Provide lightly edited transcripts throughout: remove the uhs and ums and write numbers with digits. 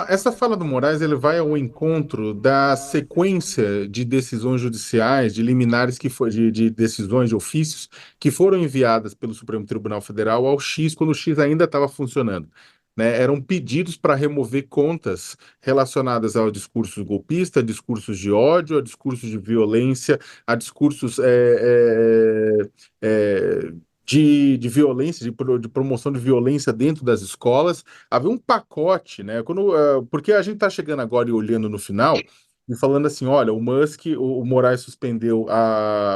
Essa fala do Moraes ele vai ao encontro da sequência de decisões judiciais, de liminares de decisões de ofícios que foram enviadas pelo Supremo Tribunal Federal ao X quando o X ainda estava funcionando. Né? Eram pedidos para remover contas relacionadas ao discurso golpista, a discursos de ódio, a discursos de violência, a discursos de violência, de promoção de violência dentro das escolas. Havia um pacote, né? Porque a gente está chegando agora e olhando no final e falando assim: olha, o Musk, o Moraes suspendeu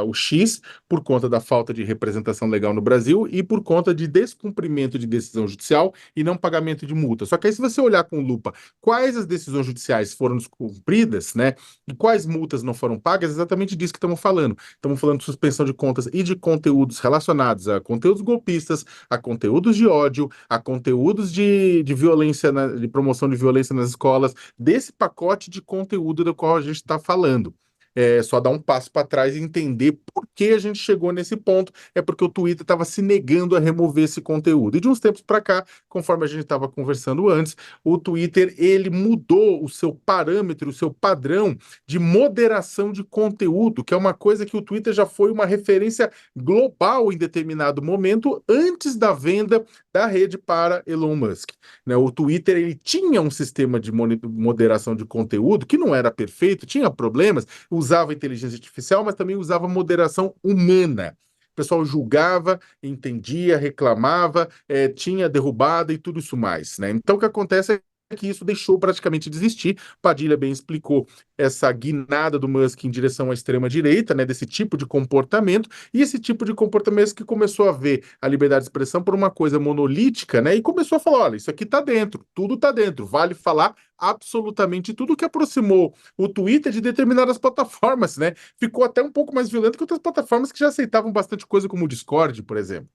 o X por conta da falta de representação legal no Brasil e por conta de descumprimento de decisão judicial e não pagamento de multa. Só que aí, se você olhar com lupa quais as decisões judiciais foram descumpridas, né? E quais multas não foram pagas, é exatamente disso que estamos falando. Estamos falando de suspensão de contas e de conteúdos relacionados a conteúdos golpistas, a conteúdos de ódio, a conteúdos de violência, de promoção de violência nas escolas, desse pacote de conteúdo do qual a gente está falando. É só dar um passo para trás e entender por que a gente chegou nesse ponto. É porque o Twitter estava se negando a remover esse conteúdo. E de uns tempos para cá, conforme a gente estava conversando antes, o Twitter ele mudou o seu parâmetro, o seu padrão de moderação de conteúdo, que é uma coisa que o Twitter já foi uma referência global em determinado momento antes da venda da rede para Elon Musk. Né? O Twitter ele tinha um sistema de moderação de conteúdo que não era perfeito, tinha problemas, usava inteligência artificial, mas também usava moderação humana. O pessoal julgava, entendia, reclamava, tinha derrubada e tudo isso mais, né? Então, o que acontece é que isso deixou praticamente de existir. Padilha bem explicou essa guinada do Musk em direção à extrema-direita, né, desse tipo de comportamento, e esse tipo de comportamento que começou a ver a liberdade de expressão por uma coisa monolítica, né, e começou a falar, olha, isso aqui está dentro, tudo está dentro, vale falar absolutamente tudo que aproximou o Twitter de determinadas plataformas, né, ficou até um pouco mais violento que outras plataformas que já aceitavam bastante coisa como o Discord, por exemplo.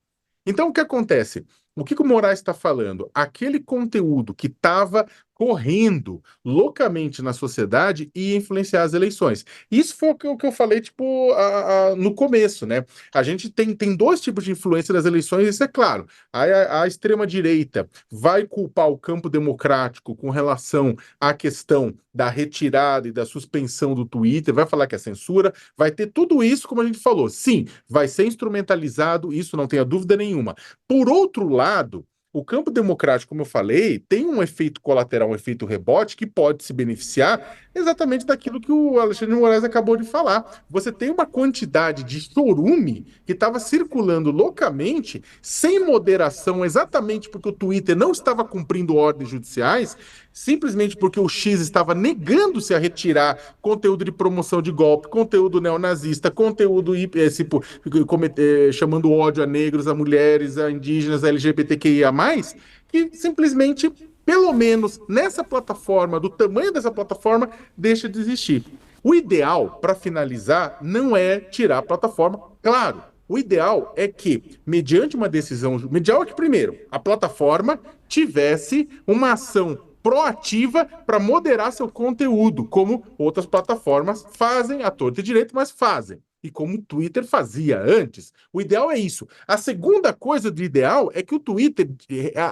Então, o que acontece? O que o Moraes está falando? Aquele conteúdo que estava correndo loucamente na sociedade ia influenciar as eleições. Isso foi o que eu falei, tipo, no começo, né? A gente tem dois tipos de influência nas eleições, isso é claro. A extrema-direita vai culpar o campo democrático com relação à questão da retirada e da suspensão do Twitter, vai falar que é censura, vai ter tudo isso, como a gente falou. Sim, vai ser instrumentalizado, isso não tenha dúvida nenhuma. Por outro lado, o campo democrático, como eu falei, tem um efeito colateral, um efeito rebote que pode se beneficiar exatamente daquilo que o Alexandre de Moraes acabou de falar. Você tem uma quantidade de chorume que estava circulando loucamente, sem moderação, exatamente porque o Twitter não estava cumprindo ordens judiciais, simplesmente porque o X estava negando-se a retirar conteúdo de promoção de golpe, conteúdo neonazista, conteúdo chamando ódio a negros, a mulheres, a indígenas, a LGBTQIA+, que simplesmente, pelo menos nessa plataforma, do tamanho dessa plataforma, deixa de existir. O ideal, para finalizar, não é tirar a plataforma, claro. O ideal é que, mediante uma decisão, medial é que, primeiro, a plataforma tivesse uma ação proativa para moderar seu conteúdo, como outras plataformas fazem, à torta e direito, mas fazem. E como o Twitter fazia antes. O ideal é isso. A segunda coisa do ideal é que o Twitter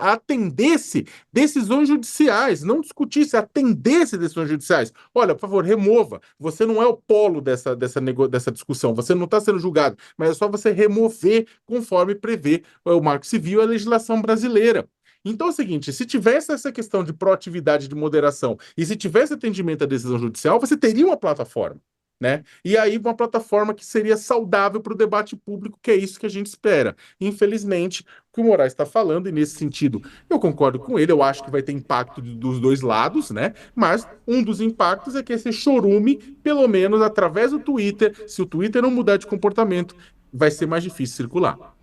atendesse decisões judiciais, não discutisse, atendesse decisões judiciais. Olha, por favor, remova. Você não é o polo dessa discussão, você não está sendo julgado, mas é só você remover conforme prevê o Marco Civil e a legislação brasileira. Então é o seguinte, se tivesse essa questão de proatividade de moderação e se tivesse atendimento à decisão judicial, você teria uma plataforma, né? E aí uma plataforma que seria saudável para o debate público, que é isso que a gente espera. Infelizmente, o que o Moraes está falando, e nesse sentido eu concordo com ele, eu acho que vai ter impacto dos dois lados, né? Mas um dos impactos é que esse chorume, pelo menos através do Twitter, se o Twitter não mudar de comportamento, vai ser mais difícil circular.